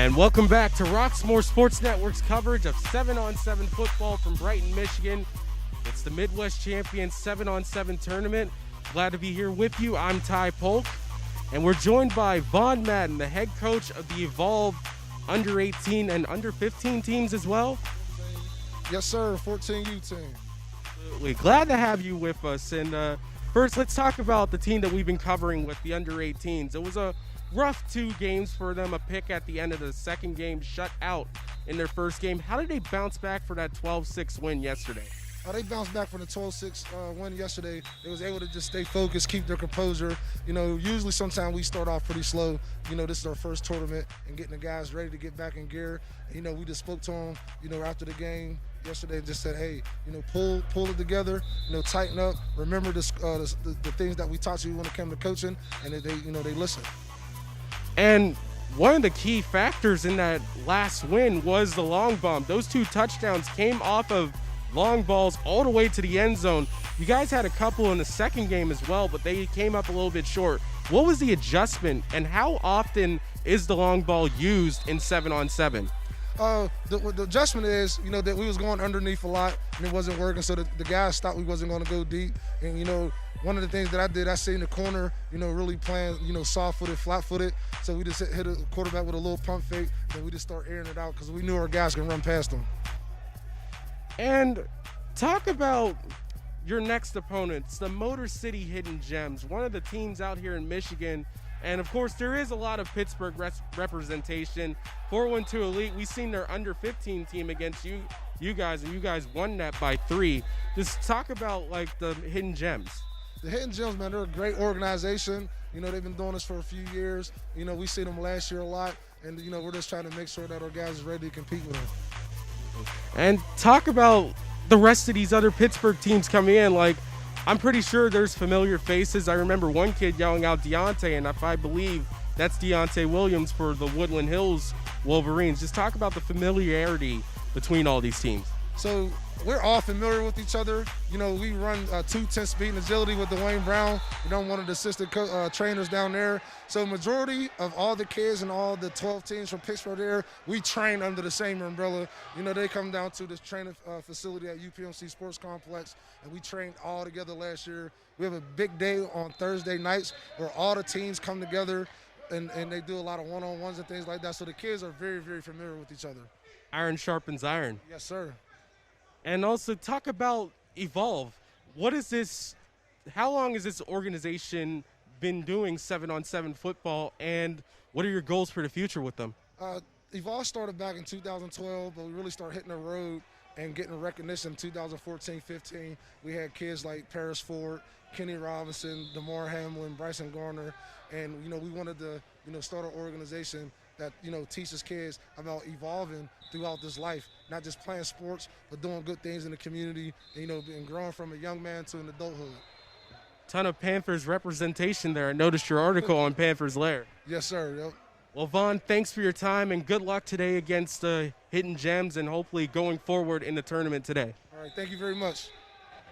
And welcome back to Roxamore Sports Network's coverage of 7-on-7 football from Brighton, Michigan. It's the Midwest Champions 7-on-7 tournament. Glad to be here with you. I'm Ty Polk, and we're joined by Vaughn Madden, the head coach of the Evolve under 18 and under 15 teams as well. Yes, sir. 14U team. Absolutely. Glad to have you with us. And first, let's talk about the team that we've been covering with the under 18s. It was a rough 2 games for them, a pick at the end of the second game, shut out in their first game. How did they bounce back for that 12-6 win yesterday? They bounced back from the 12-6 win yesterday. They was able to just stay focused, keep their composure. You know, usually sometimes we start off pretty slow. You know, this is our first tournament and getting the guys ready to get back in gear. And, you know, we just spoke to them, you know, after the game yesterday and just said, hey, you know, pull it together, you know, tighten up. Remember the things that we taught you when it came to coaching, and they listened. And one of the key factors in that last win was the long bomb. Those 2 touchdowns came off of long balls all the way to the end zone. You guys had a couple in the second game as well, but they came up a little bit short. What was the adjustment, and how often is the long ball used in 7-on-7? The adjustment is, you know, that we was going underneath a lot and it wasn't working, so the guys thought we wasn't going to go deep. And, you know, one of the things that I did, I stayed in the corner, you know, really playing, you know, soft-footed, flat-footed. So we just hit a quarterback with a little pump fake, and we just start airing it out because we knew our guys can run past them. And talk about your next opponents, the Motor City Hidden Gems, one of the teams out here in Michigan. And, of course, there is a lot of Pittsburgh representation. 4-1-2 Elite, we've seen their under 15 team against you guys, and you guys won that by 3. Just talk about, like, the Hidden Gems. The Hidden Gems, man, they're a great organization. You know, they've been doing this for a few years. You know, we seen them last year a lot. And, you know, we're just trying to make sure that our guys are ready to compete with them. And talk about the rest of these other Pittsburgh teams coming in. Like, I'm pretty sure there's familiar faces. I remember one kid yelling out Deontay, and if I believe that's Deontay Williams for the Woodland Hills Wolverines. Just talk about the familiarity between all these teams. So we're all familiar with each other. You know, we run 210 speed and agility with Dwayne Brown. You know, one of the assistant trainers down there. So majority of all the kids and all the 12 teams from Pittsburgh there, we train under the same umbrella. You know, they come down to this training facility at UPMC Sports Complex, and we trained all together last year. We have a big day on Thursday nights where all the teams come together, and they do a lot of one-on-ones and things like that. So the kids are very, very familiar with each other. Iron sharpens iron. Yes, sir. And also talk about Evolve. What is this? How long has this organization been doing 7-on-7 football, and what are your goals for the future with them? Evolve started back in 2012, but we really started hitting the road and getting recognition in 2014-15. We had kids like Paris Ford, Kenny Robinson, DeMar Hamlin, Bryson Garner, and, you know, we wanted to, you know, start an organization that, you know, teaches kids about evolving throughout this life, not just playing sports, but doing good things in the community, and, you know, being grown from a young man to an adulthood. Ton of Panthers representation there. I noticed your article on Panthers Lair. Yes, sir. Yep. Well, Vaughn, thanks for your time, and good luck today against the Hidden Gems and hopefully going forward in the tournament today. All right, thank you very much.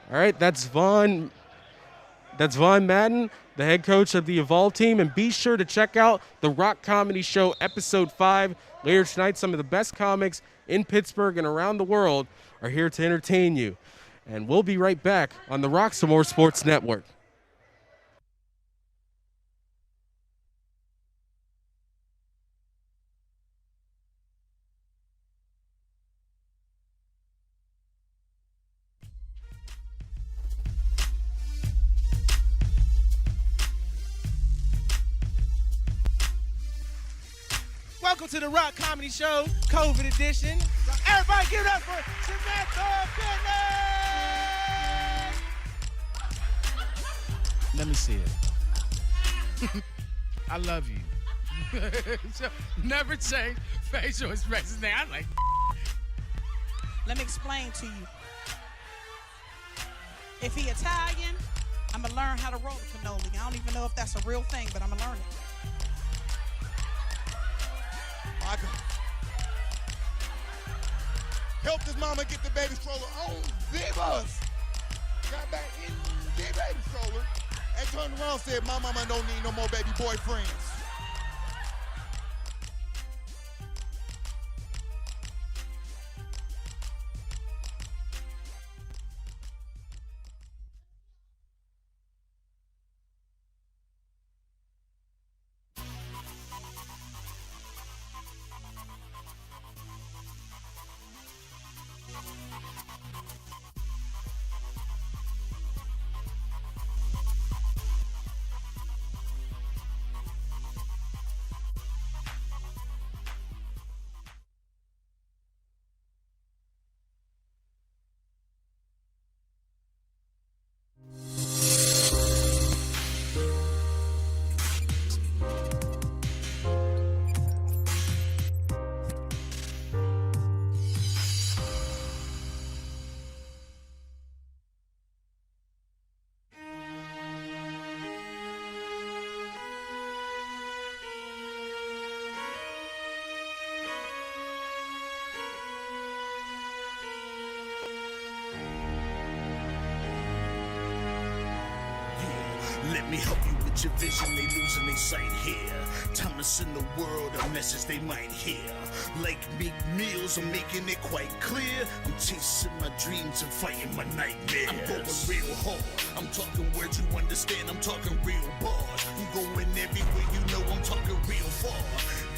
All right, that's Vaughn Madden, the head coach of the Evolve team. And be sure to check out the Rock Comedy Show Episode 5 later tonight. Some of the best comics in Pittsburgh and around the world are here to entertain you. And we'll be right back on the Roxamore Sports Network. Welcome to the Rock Comedy Show, COVID edition. So everybody give it up for Samantha Bennett! Let me see it. I love you. So, never change facial expressions. Now I'm like, let me explain to you. If he Italian, I'm gonna learn how to roll the cannoli. I don't even know if that's a real thing, but I'm gonna learn it. help this mama get the baby stroller on the bus. Got back in the baby stroller and turned around and said, my mama don't need no more baby boyfriends. me help you with your vision, they losing their sight here. Time to send the world a message they might hear. Like Meek Mills, I'm making it quite clear. I'm chasing my dreams and fighting my nightmares. I'm going real hard, I'm talking words you understand, I'm talking real bars. I'm going everywhere, you know I'm talking real far.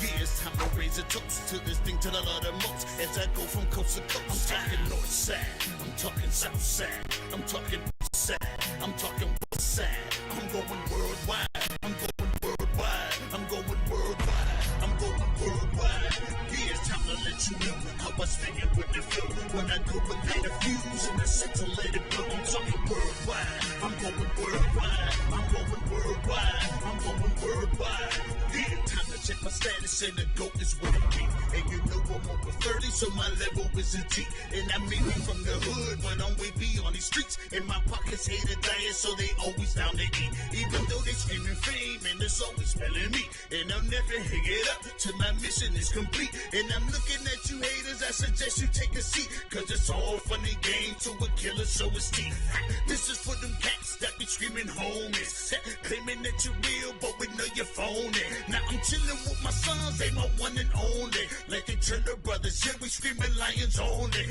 Yeah, it's time to raise a toast to this thing to the Lord the most. As I go from coast to coast, I'm talking north side, I'm talking south side, I'm talking east side, I'm talking west side. I'm going worldwide, I'm going worldwide, I'm going worldwide, I'm going worldwide. Yeah, it's time to let you know how I stay up with the flow. When I go with the fuse and I set to let it go, I'm talking worldwide, I'm going worldwide, I'm going worldwide, I'm going worldwide. Yeah, time to check my status and the GOAT is with me. And you know I'm over 30, so my level is a G. And I may be from the hood, but I'm way beyond these streets. And my pockets hate a diet, so they always down to eat. Even though they screaming fame, and it's always smelling me. And I'll never hang it up till my mission is complete. And I'm looking at you haters, I suggest you take a seat. Cause it's all funny game to a killer, so it's teeth. This is for them cats that be screaming homies. Claiming that you're real, but we know you're phony. Now I'm chilling with my sons, they my one and only. Like they turn their brothers, yeah, we screaming lions only.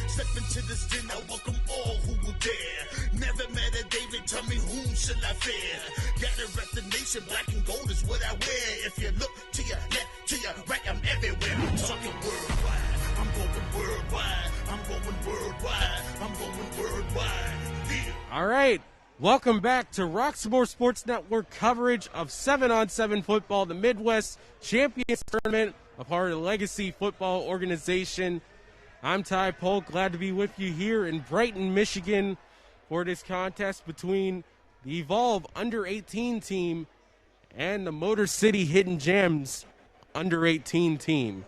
Step into this den, I welcome all who will dare. Never met a David, tell me whom shall I fear? Gotta rep the nation, black and gold is what I wear. If you look to your left, to your right, I'm everywhere. I'm talking worldwide, I'm going worldwide, I'm going worldwide, I'm going worldwide. Yeah. All right. Welcome back to Roxamore Sports Network coverage of 7-on-7 football, the Midwest Champions Tournament, a part of the Legacy Football Organization. I'm Ty Polk, glad to be with you here in Brighton, Michigan for this contest between the Evolve Under-18 team and the Motor City Hidden Gems Under-18 team.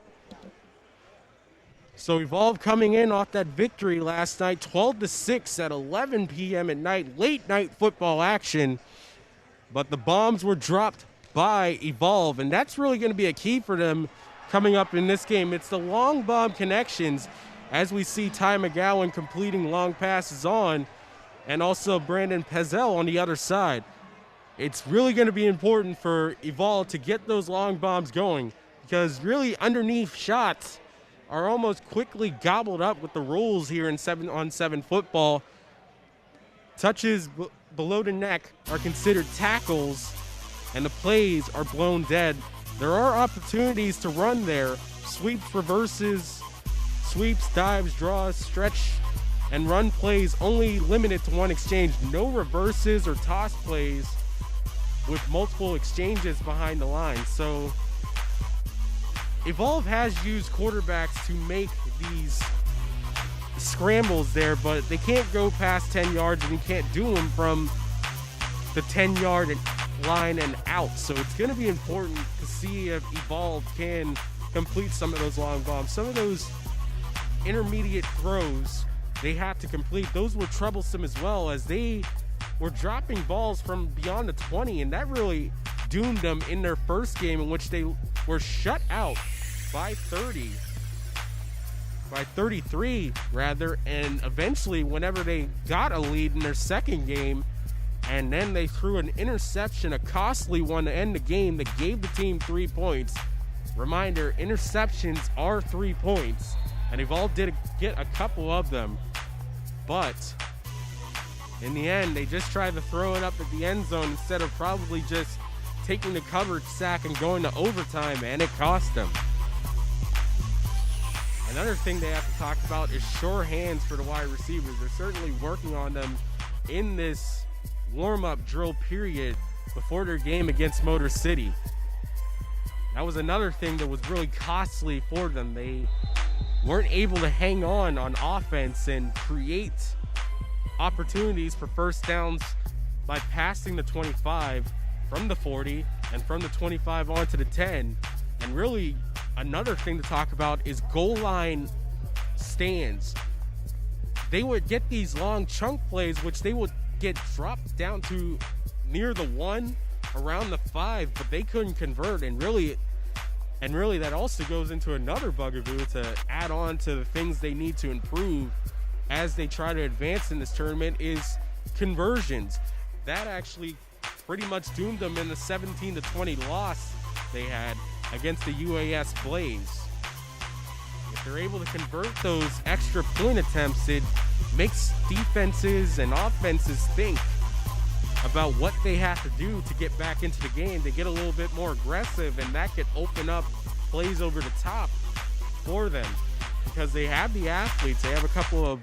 So Evolve coming in off that victory last night, 12-6 at 11 p.m. at night, late night football action. But the bombs were dropped by Evolve, and that's really going to be a key for them coming up in this game. It's the long bomb connections, as we see Ty McGowan completing long passes on, and also Brandon Pezel on the other side. It's really going to be important for Evolve to get those long bombs going, because really underneath shots are almost quickly gobbled up with the rules here in 7-on-7 football. Touches below the neck are considered tackles, and the plays are blown dead. There are opportunities to run there. Sweeps, reverses, sweeps, dives, draws, stretch, and run plays only limited to one exchange. No reverses or toss plays with multiple exchanges behind the line. So Evolve has used quarterbacks to make these scrambles there, but they can't go past 10 yards, and you can't do them from the 10-yard line and out. So it's going to be important to see if Evolve can complete some of those long bombs. Some of those intermediate throws they had to complete, those were troublesome as well, as they were dropping balls from beyond the 20, and that really doomed them in their first game, in which they were shut out by 33 rather, and eventually whenever they got a lead in their second game, and then they threw an interception, a costly one to end the game that gave the team 3 points. Reminder, interceptions are 3 points, and Evolve did get a couple of them, but in the end they just tried to throw it up at the end zone instead of probably just taking the coverage sack and going to overtime, and it cost them. Another thing they have to talk about is sure hands for the wide receivers. They're certainly working on them in this warm-up drill period before their game against Motor City. That was another thing that was really costly for them. They weren't able to hang on offense and create opportunities for first downs by passing the 25 from the 40 and from the 25 onto the 10. And really, another thing to talk about is goal line stands. They would get these long chunk plays, which they would get dropped down to near the 1, around the 5, but they couldn't convert. And really that also goes into another bugaboo to add on to the things they need to improve as they try to advance in this tournament, is conversions. That actually pretty much doomed them in the 17-20 loss they had against the UAS Blaze. If they're able to convert those extra point attempts, it makes defenses and offenses think about what they have to do to get back into the game, to get a little bit more aggressive, and that could open up plays over the top for them because they have the athletes. They have a couple of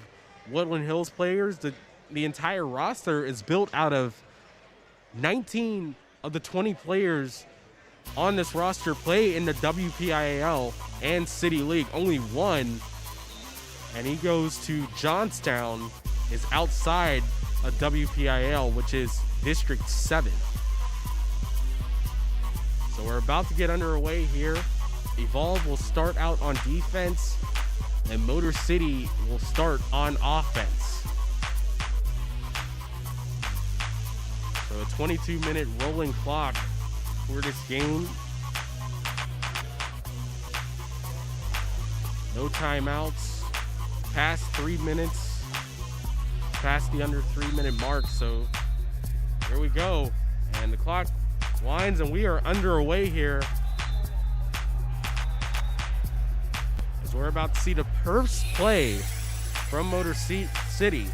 Woodland Hills players. The entire roster is built out of 19 of the 20 players on this roster play in the WPIAL and City League. Only one, and he goes to Johnstown, is outside of WPIAL, which is District 7. So we're about to get underway here. Evolve will start out on defense, and Motor City will start on offense. So a 22-minute rolling clock for this game. No timeouts. Past 3 minutes. Past the under 3-minute mark. So here we go. And the clock winds and we are underway here. As we're about to see the first play from Motor City.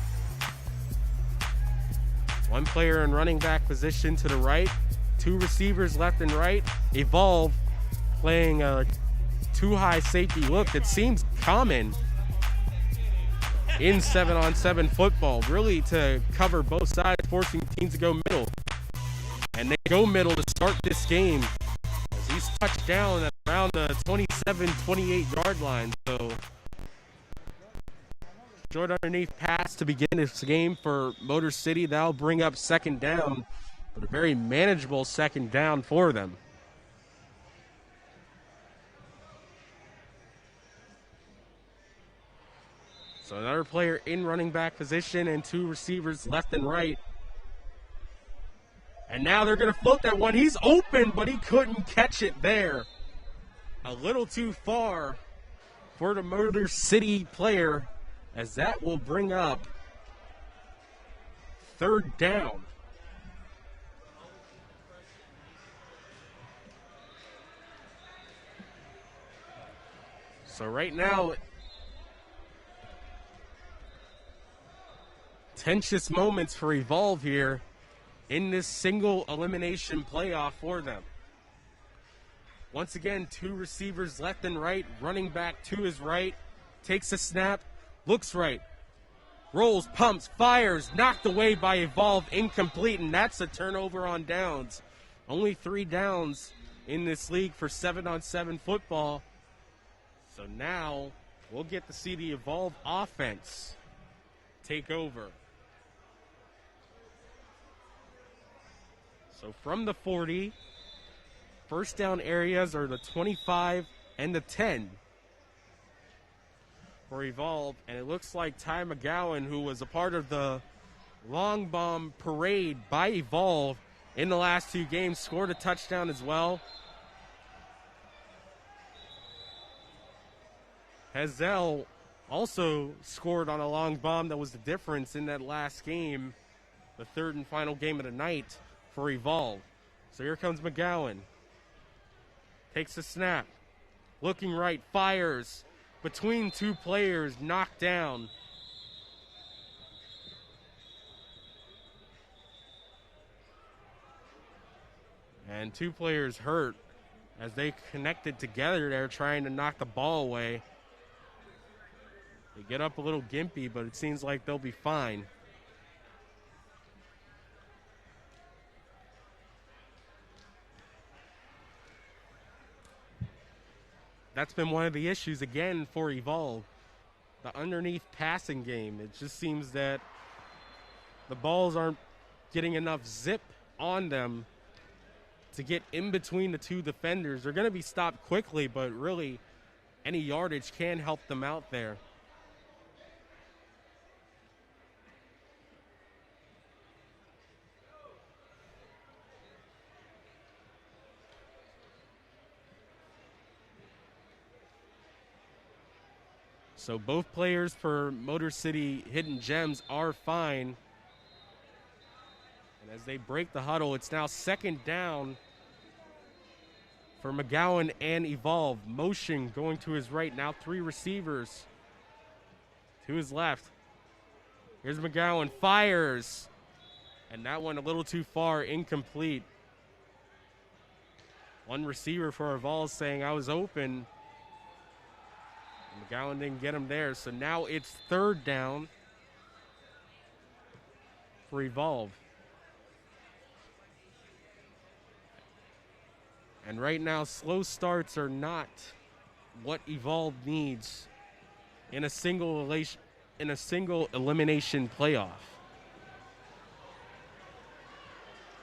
One player in running back position to the right. Two receivers left and right. Evolve playing a too-high safety look that seems common in 7-on-7 football, really to cover both sides, forcing teams to go middle. And they go middle to start this game as he's touched down at around the 27-28 yard line. So short underneath pass to begin this game for Motor City. That'll bring up second down, but a very manageable second down for them. So another player in running back position and two receivers left and right. And now they're going to float that one. He's open, but he couldn't catch it there. A little too far for the Motor City player, as that will bring up third down. So right now, tensious moments for Evolve here in this single elimination playoff for them. Once again, two receivers left and right, running back to his right, takes a snap, looks right, rolls, pumps, fires, knocked away by Evolve, incomplete, and that's a turnover on downs. Only 3 downs in this league for 7-on-7 football. So now we'll get to see the Evolve offense take over. So from the 40, first down areas are the 25 and the 10 for Evolve. And it looks like Ty McGowan, who was a part of the long bomb parade by Evolve in the last 2 games, scored a touchdown as well. Hazel also scored on a long bomb that was the difference in that last game, the third and final game of the night for Evolve. So here comes McGowan. Takes a snap. Looking right, fires. Between 2 players, knocked down. And 2 players hurt as they connected together there trying to knock the ball away. They get up a little gimpy, but it seems like they'll be fine. That's been one of the issues, again, for Evolve. The underneath passing game. It just seems that the balls aren't getting enough zip on them to get in between the 2 defenders. They're going to be stopped quickly, but really any yardage can help them out there. So both players for Motor City Hidden Gems are fine. And as they break the huddle, it's now second down for McGowan and Evolve. Motion going to his right. Now 3 receivers to his left. Here's McGowan. Fires. And that one a little too far. Incomplete. One receiver for Evolve saying, I was open. McGowan didn't get him there. So now it's third down for Evolve. And right now, slow starts are not what Evolve needs in a single elimination playoff.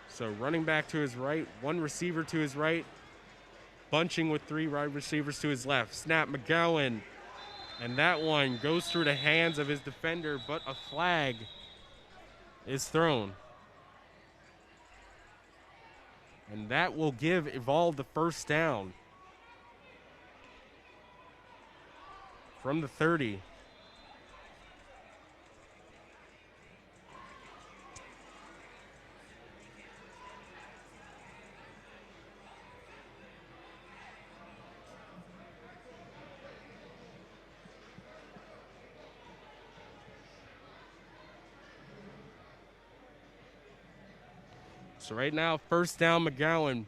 So running back to his right, 1 receiver to his right, bunching with 3 wide receivers to his left. Snap, McGowan, and that one goes through the hands of his defender, but a flag is thrown. And that will give Evolve the first down from the 30. So right now, first down, McGowan.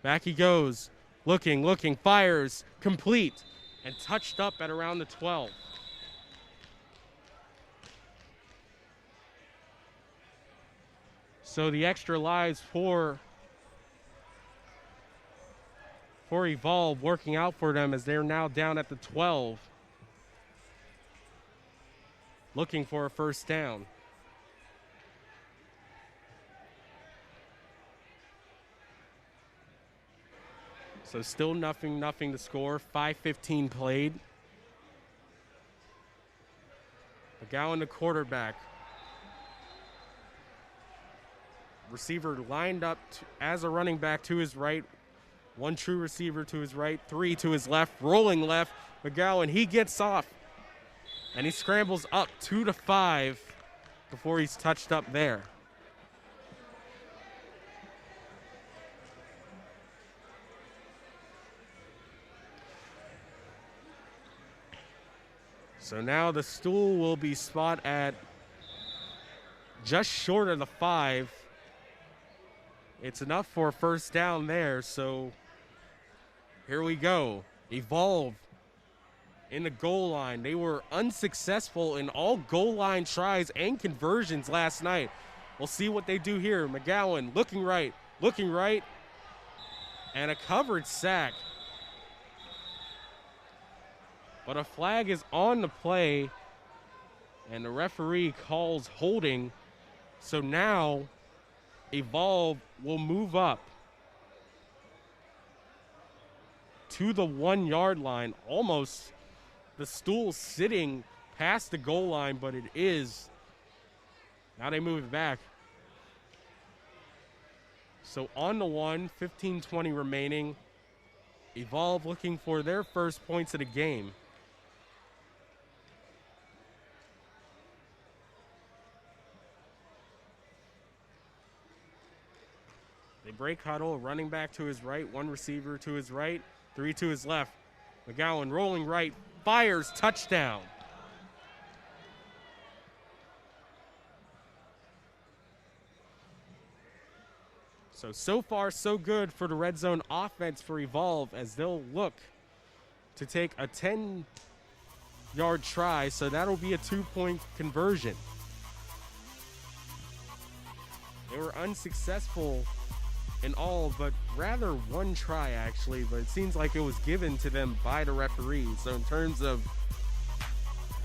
Back he goes. Looking, fires, complete, and touched up at around the 12. So the extra lives for Evolve working out for them as they're now down at the 12. Looking for a first down. So still nothing to score. 5:15 played. McGowan, the quarterback. Receiver lined up as a running back to his right. 1 true receiver to his right. 3 to his left. Rolling left. McGowan, he gets off. And he scrambles up 2 to 5 before he's touched up there. So now the stool will be spot at just short of the 5. It's enough for a first down there, so here we go. Evolve in the goal line. They were unsuccessful in all goal line tries and conversions last night. We'll see what they do here. McGowan looking right, and a covered sack. But a flag is on the play, and the referee calls holding. So now Evolve will move up to the 1-yard line. Almost the stool sitting past the goal line, but it is. Now they move it back. So on the 1, 15-20 remaining. Evolve looking for their first points of the game. They break huddle, running back to his right, 1 receiver to his right, 3 to his left. McGowan rolling right, fires, touchdown. So far, so good for the red zone offense for Evolve as they'll look to take a 10-yard try, so that'll be a 2-point conversion. They were unsuccessful in all but rather 1 try, actually, but it seems like it was given to them by the referee. So in terms of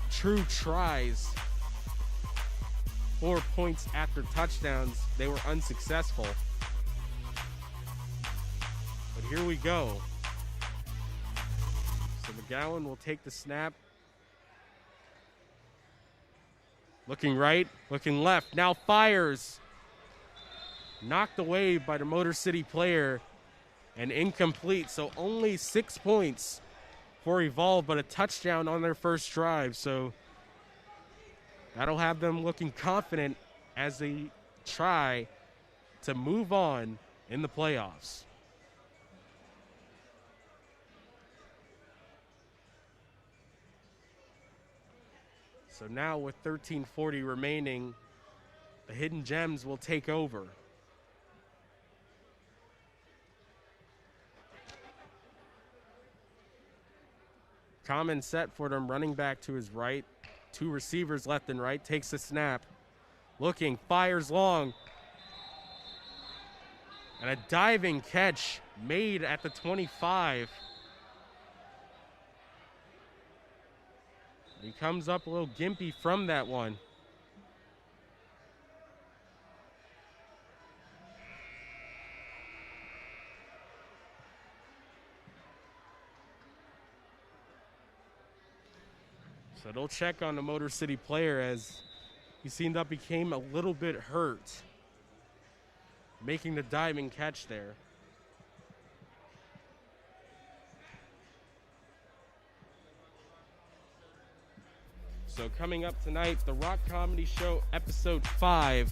true tries, 4 points after touchdowns, they were unsuccessful. But here we go. So McGowan will take the snap. Looking right, looking left, now fires. Knocked away by the Motor City player and incomplete. So only 6 points for Evolve, but a touchdown on their first drive. So that'll have them looking confident as they try to move on in the playoffs. So now with 13:40 remaining, the Hidden Gems will take over. Common set for them, running back to his right. Two receivers left and right, takes the snap. Looking, fires long. And a diving catch made at the 25. He comes up a little gimpy from that one. So they'll check on the Motor City player as he seemed up became a little bit hurt, making the diving catch there. So coming up tonight, the Rock Comedy Show episode 5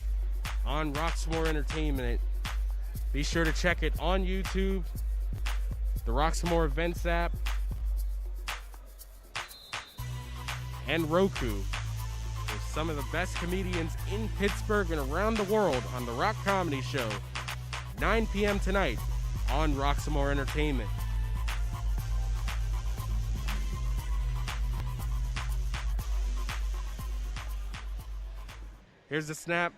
on Roxamore Entertainment. Be sure to check it on YouTube, the Roxamore Events app, and Roku. With some of the best comedians in Pittsburgh and around the world on the Rock Comedy Show, 9 p.m. tonight on Roxamore Entertainment. Here's the snap.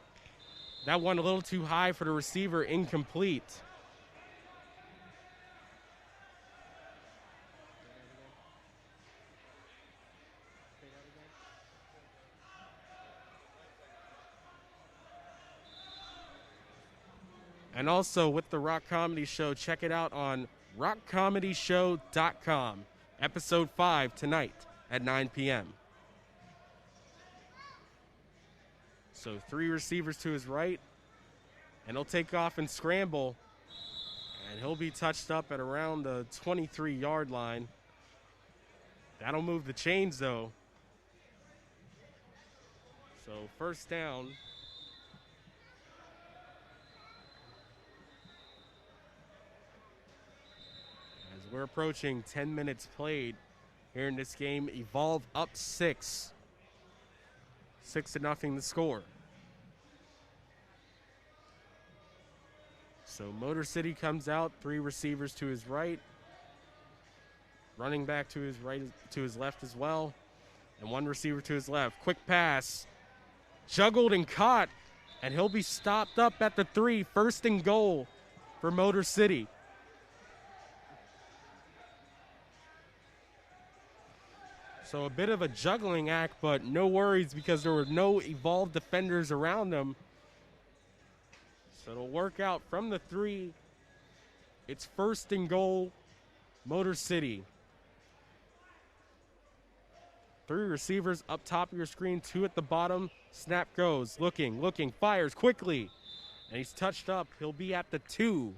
That one a little too high for the receiver, incomplete. And also with the Rock Comedy Show, check it out on rockcomedyshow.com. Episode 5 tonight at 9 p.m. So 3 receivers to his right, and he'll take off and scramble, and he'll be touched up at around the 23-yard line. That'll move the chains, though. So first down. As we're approaching 10 minutes played here in this game, Evolve up 6. 6-0 the score. So Motor City comes out, 3 receivers to his right, running back to his right, to his left as well, and 1 receiver to his left. Quick pass, juggled and caught, and he'll be stopped up at the 3, 1st and goal for Motor City. So a bit of a juggling act, but no worries because there were no Evolved defenders around them. So it'll work out from the 3. It's 1st and goal, Motor City. 3 receivers up top of your screen, 2 at the bottom. Snap goes, looking, fires quickly. And he's touched up. He'll be at the 2.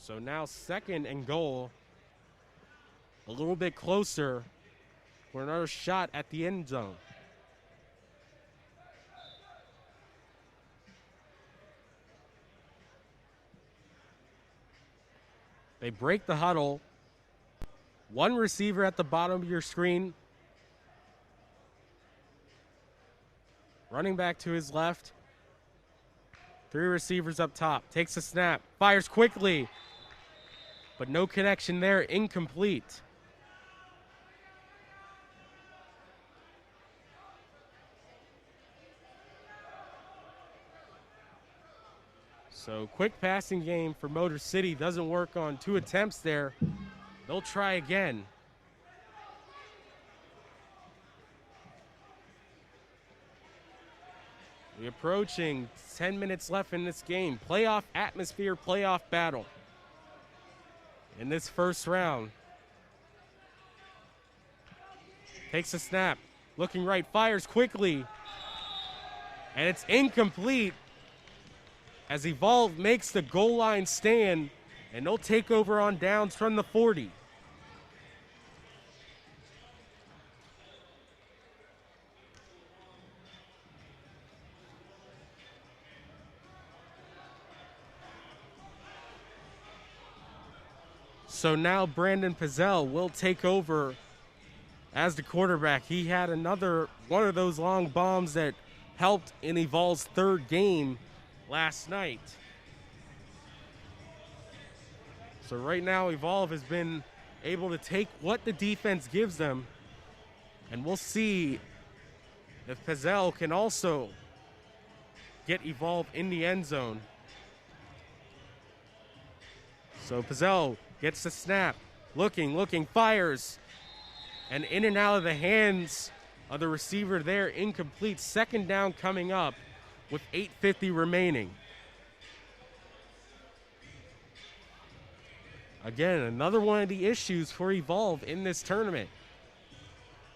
So now 2nd and goal, a little bit closer for another shot at the end zone. They break the huddle. 1 receiver at the bottom of your screen. Running back to his left. 3 receivers up top. Takes a snap. Fires quickly. But no connection there, incomplete. So quick passing game for Motor City. Doesn't work on 2 attempts there. They'll try again. We're approaching 10 minutes left in this game. Playoff atmosphere, playoff battle. In this first round. Takes a snap. Looking right. Fires quickly. And it's incomplete. As Evolve makes the goal line stand. And they'll take over on downs from the 40. So now Brandon Pizzell will take over as the quarterback. He had another one of those long bombs that helped in Evolve's third game last night. So right now Evolve has been able to take what the defense gives them, and we'll see if Pizzell can also get Evolve in the end zone. So Pizzell gets the snap, looking, fires, and in and out of the hands of the receiver there, incomplete. Second down coming up with 8:50 remaining. Again, another one of the issues for Evolve in this tournament.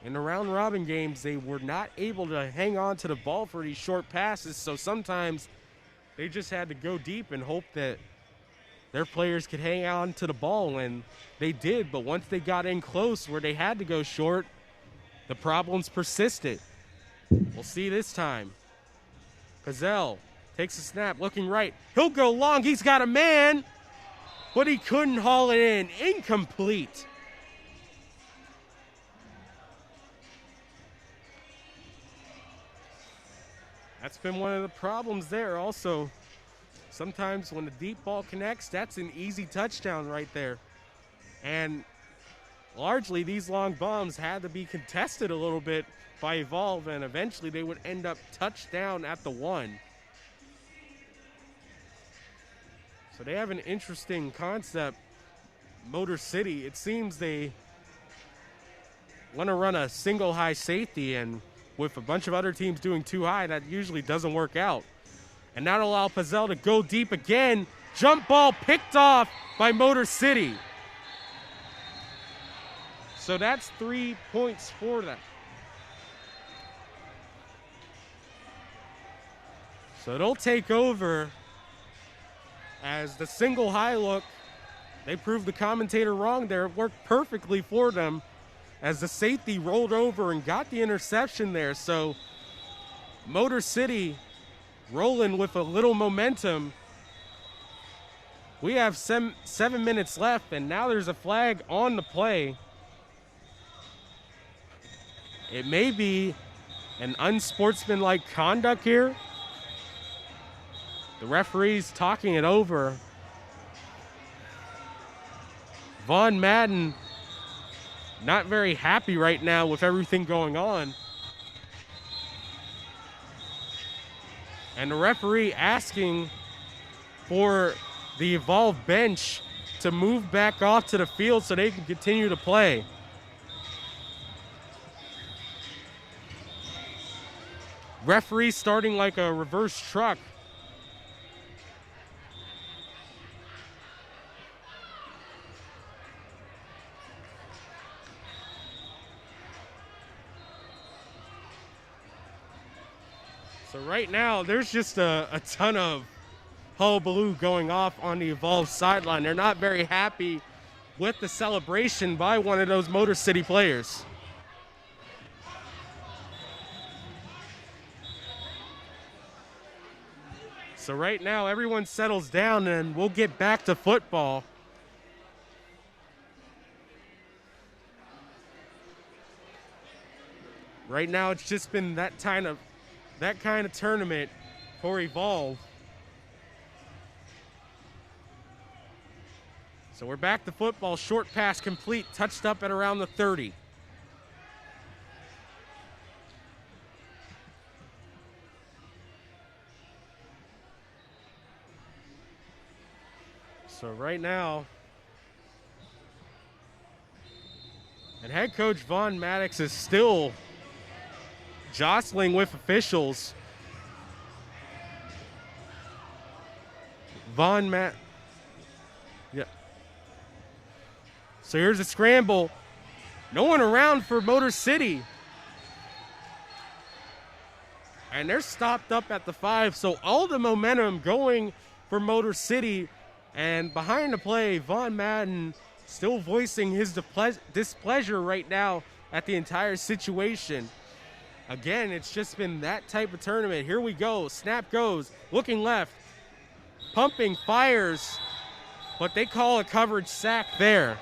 In the round robin games, they were not able to hang on to the ball for these short passes, so sometimes they just had to go deep and hope that their players could hang on to the ball, and they did, but once they got in close where they had to go short, the problems persisted. We'll see this time. Pizzell takes a snap, looking right. He'll go long, he's got a man, but he couldn't haul it in. Incomplete. That's been one of the problems there also. Sometimes when the deep ball connects, that's an easy touchdown right there. And largely these long bombs had to be contested a little bit by Evolve, and eventually they would end up touchdown at the 1. So they have an interesting concept, Motor City. It seems they want to run a single high safety, and with a bunch of other teams doing too high, that usually doesn't work out. And that'll allow Pizzell to go deep again. Jump ball picked off by Motor City. So that's 3 points for them. So they'll take over as the single high look. They proved the commentator wrong there. It worked perfectly for them as the safety rolled over and got the interception there. So Motor City rolling with a little momentum. We have 7 minutes left, and now there's a flag on the play. It may be an unsportsmanlike conduct here. The referee's talking it over. Vaughn Madden not very happy right now with everything going on. And the referee asking for the Evolve bench to move back off to the field so they can continue to play. Referee starting like a reverse truck. So right now, there's just a ton of hullabaloo going off on the Evolve sideline. They're not very happy with the celebration by one of those Motor City players. So right now, everyone settles down, and we'll get back to football. Right now, it's just been that kind of tournament for Evolve. So we're back to football. Short pass complete, touched up at around the 30. So right now, and head coach Vaughn Maddox is still jostling with officials. Yeah. So here's a scramble. No one around for Motor City. And they're stopped up at the 5, so all the momentum going for Motor City. And behind the play, Vaughn Madden still voicing his displeasure right now at the entire situation. Again, it's just been that type of tournament. Here we go. Snap goes. Looking left. Pumping. Fires. but they call a coverage sack there.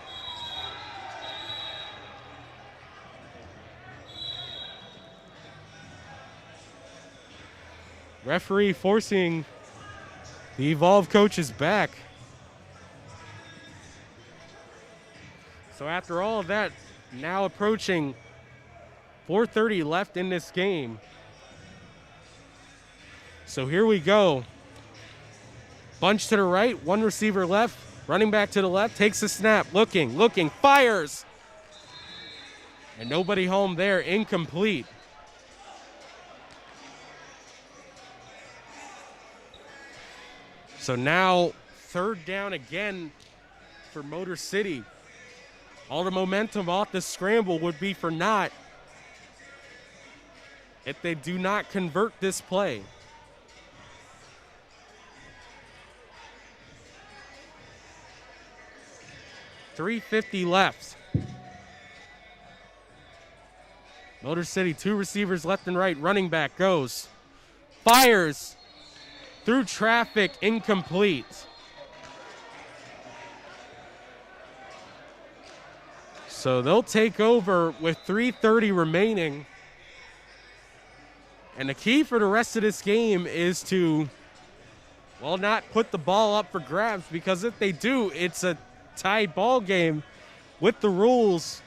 Referee forcing the Evolve coaches back. So after all of that, now approaching 4:30 left in this game. So here we go. Bunch to the right, one receiver left, running back to the left, takes a snap, looking, fires. And nobody home there, incomplete. So now 3rd down again for Motor City. All the momentum off the scramble would be for naught if they do not convert this play. .350 left. Motor City, 2 receivers left and right. Running back goes. Fires. Through traffic, incomplete. So they'll take over with 3:30 remaining. And the key for the rest of this game is to, well, not put the ball up for grabs, because if they do, it's a tied ball game with the rules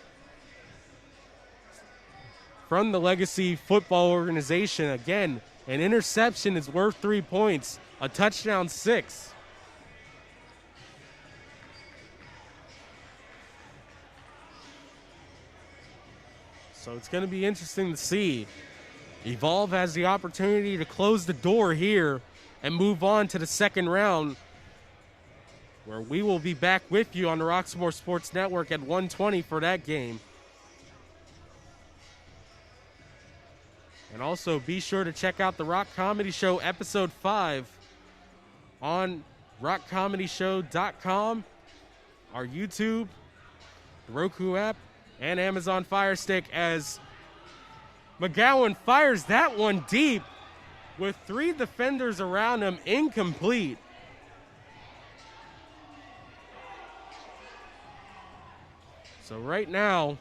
from the Legacy Football Organization. Again, an interception is worth 3 points, a touchdown 6. So it's going to be interesting to see. Evolve has the opportunity to close the door here and move on to the second round, where we will be back with you on the Roxamore Sports Network at 1:20 for that game. And also be sure to check out the Rock Comedy Show Episode 5 on rockcomedyshow.com, our YouTube, the Roku app, and Amazon Fire Stick, as McGowan fires that one deep with 3 defenders around him, incomplete. So right now,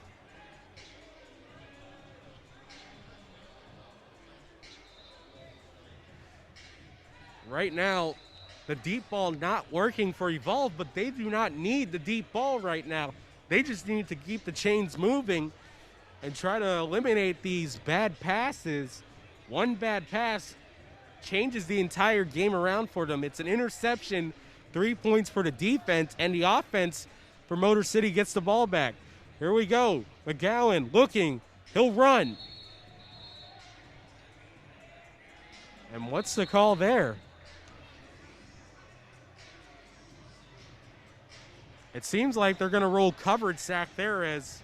the deep ball not working for Evolve, but they do not need the deep ball right now. They just need to keep the chains moving and try to eliminate these bad passes. One bad pass changes the entire game around for them. It's an interception, 3 points for the defense, and the offense for Motor City gets the ball back. Here we go. McGowan looking. He'll run. And what's the call there? It seems like they're going to roll coverage sack there, as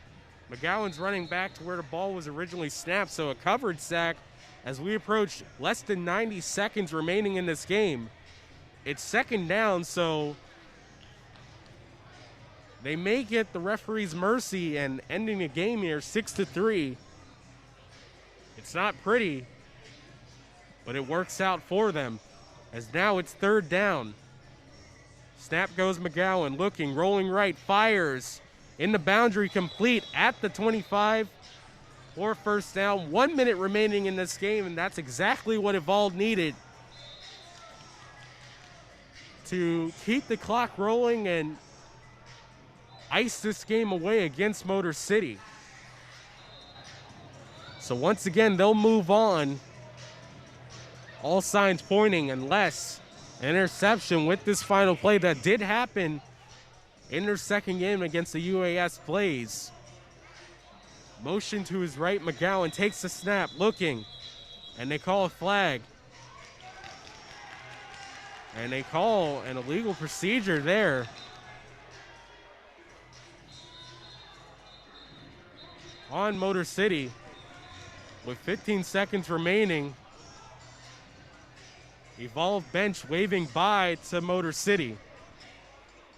McGowan's running back to where the ball was originally snapped. So a coverage sack as we approach less than 90 seconds remaining in this game. It's second down, so they may get the referee's mercy and ending the game here 6-3. It's not pretty, but it works out for them, as now it's 3rd down. Snap goes McGowan, looking, rolling right, fires in the boundary, complete at the 25 for 1st down. 1 minute remaining in this game, and that's exactly what Evolve needed to keep the clock rolling and ice this game away against Motor City. So once again, they'll move on. All signs pointing, unless interception with this final play that did happen in their second game against the UAS Blaze. Motion to his right, McGowan takes the snap, looking, and they call a flag. And they call an illegal procedure there. On Motor City with 15 seconds remaining. Evolve bench waving bye to Motor City.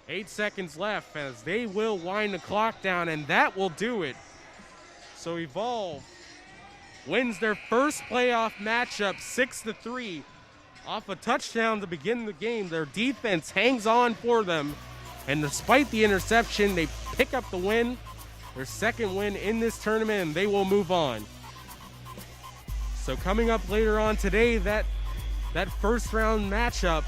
8 seconds left as they will wind the clock down, and that will do it. So Evolve wins their first playoff matchup 6-3 off a touchdown to begin the game. Their defense hangs on for them And despite the interception, they pick up the win, their second win in this tournament, and they will move on. So coming up later on today, that first round matchup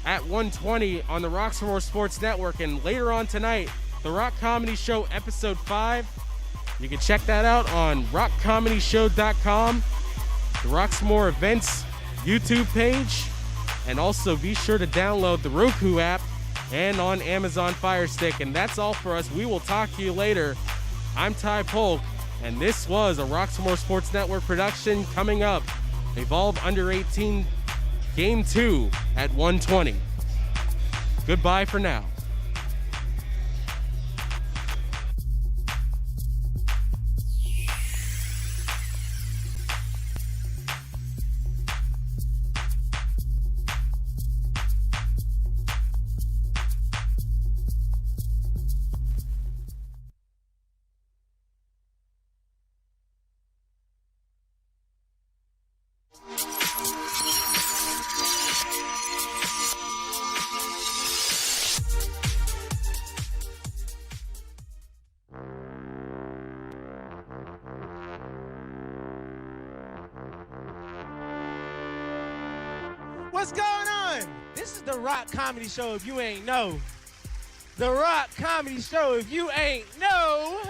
at 1:20 on the Roxamore Sports Network. And later on tonight, the Rock Comedy Show episode 5. You can check that out on rockcomedyshow.com, the Roxamore Events YouTube page, and also be sure to download the Roku app and on Amazon Fire Stick. And that's all for us. We will talk to you later. I'm Ty Polk, and this was a Roxamore Sports Network production. Coming up, Evolve Under 18 Game 2 at 1:20. Goodbye for now. What's going on? This is the Rock Comedy Show if you ain't know. The Rock Comedy Show if you ain't know.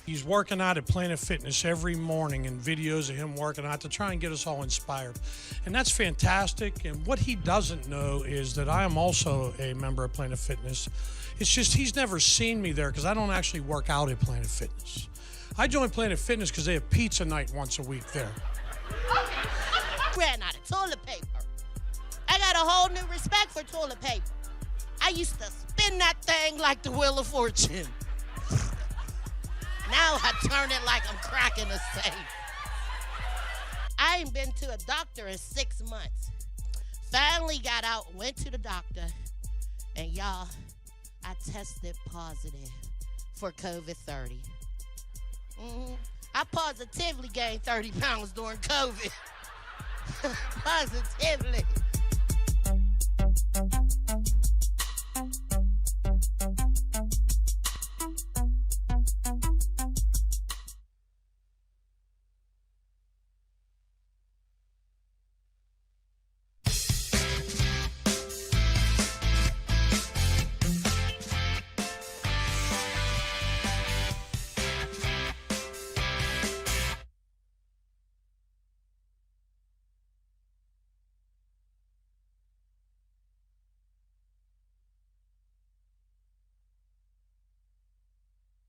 He's working out at Planet Fitness every morning and videos of him working out to try and get us all inspired. And that's fantastic. And what he doesn't know is that I am also a member of Planet Fitness. It's just he's never seen me there because I don't actually work out at Planet Fitness. I joined Planet Fitness because they have pizza night once a week there. Ran out of toilet paper. I got a whole new respect for toilet paper. I used to spin that thing like the Wheel of Fortune. Now I turn it like I'm cracking a safe. I ain't been to a doctor in 6 months. Finally got out, went to the doctor, and y'all, I tested positive for COVID-30. I positively gained 30 pounds during COVID. Positively.